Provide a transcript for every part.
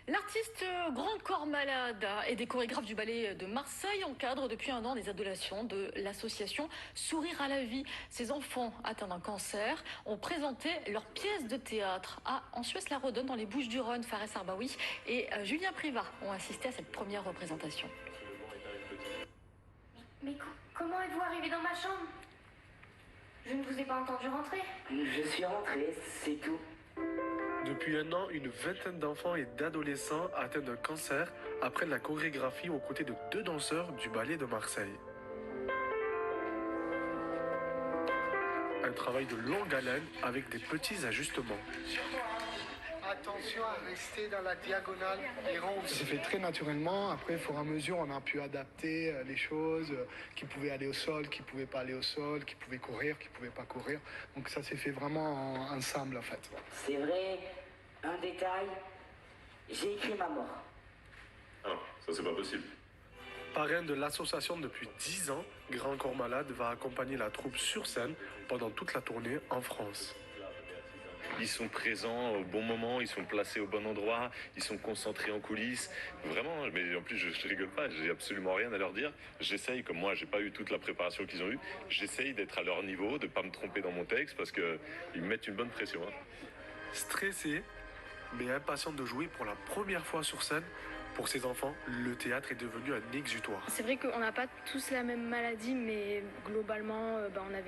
L'artiste Grand Corps Malade et des chorégraphes du ballet de Marseille encadrent depuis un an des adolescents de l'association Sourire à la vie. Ces enfants atteints d'un cancer ont présenté leur pièce de théâtre à Ansuès-la-Redonne dans les Bouches-du-Rhône. Fares Arbaoui et Julien Privat ont assisté à cette première représentation. Mais comment êtes-vous arrivé dans ma chambre? Je ne vous ai pas entendu rentrer. Je suis rentré, c'est tout. Depuis un an, une vingtaine d'enfants et d'adolescents atteints d'un cancer apprennent la chorégraphie aux côtés de 2 danseurs du ballet de Marseille. Un travail de longue haleine avec des petits ajustements. Attention à rester dans la diagonale et rond. Ça s'est fait très naturellement. Après, au fur et à mesure, on a pu adapter les choses, qui pouvaient aller au sol, qui ne pouvaient pas aller au sol, qui pouvaient courir, qui ne pouvaient pas courir. Donc ça s'est fait vraiment ensemble en fait. C'est vrai, un détail, j'ai écrit ma mort. Ah, ça c'est pas possible. Parrain de l'association depuis 10 ans, Grand Corps Malade va accompagner la troupe sur scène pendant toute la tournée en France. Ils sont présents au bon moment, ils sont placés au bon endroit, ils sont concentrés en coulisses. Vraiment, mais en plus je rigole pas, j'ai absolument rien à leur dire. J'essaye, comme moi j'ai pas eu toute la préparation qu'ils ont eue, j'essaye d'être à leur niveau, de pas me tromper dans mon texte parce qu'ils me mettent une bonne pression. Stressé, mais impatient de jouer pour la première fois sur scène, pour ces enfants, le théâtre est devenu un exutoire. C'est vrai qu'on n'a pas tous la même maladie, mais globalement, on a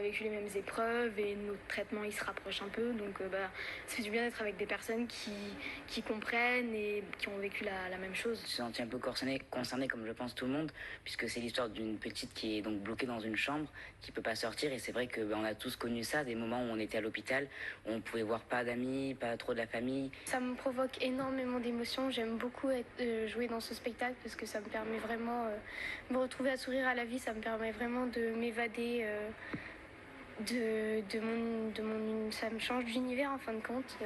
vécu les mêmes épreuves et notre traitement il se rapproche un peu. Donc ça fait du bien d'être avec des personnes qui comprennent et qui ont vécu la même chose. Je me suis senti un peu concerné comme je pense tout le monde, puisque c'est l'histoire d'une petite qui est donc bloquée dans une chambre, qui peut pas sortir. Et c'est vrai que on a tous connu ça, des moments où on était à l'hôpital, où on pouvait voir pas d'amis, pas trop de la famille. Ça me provoque énormément d'émotions. J'aime beaucoup jouer dans ce spectacle parce que ça me permet vraiment de me retrouver à sourire à la vie. Ça me permet vraiment de m'évader ça me change d'univers en fin de compte.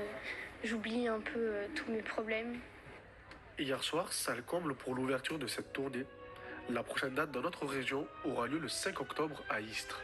J'oublie un peu tous mes problèmes. Hier soir, salle comble pour l'ouverture de cette tournée. La prochaine date dans notre région aura lieu le 5 octobre à Istres.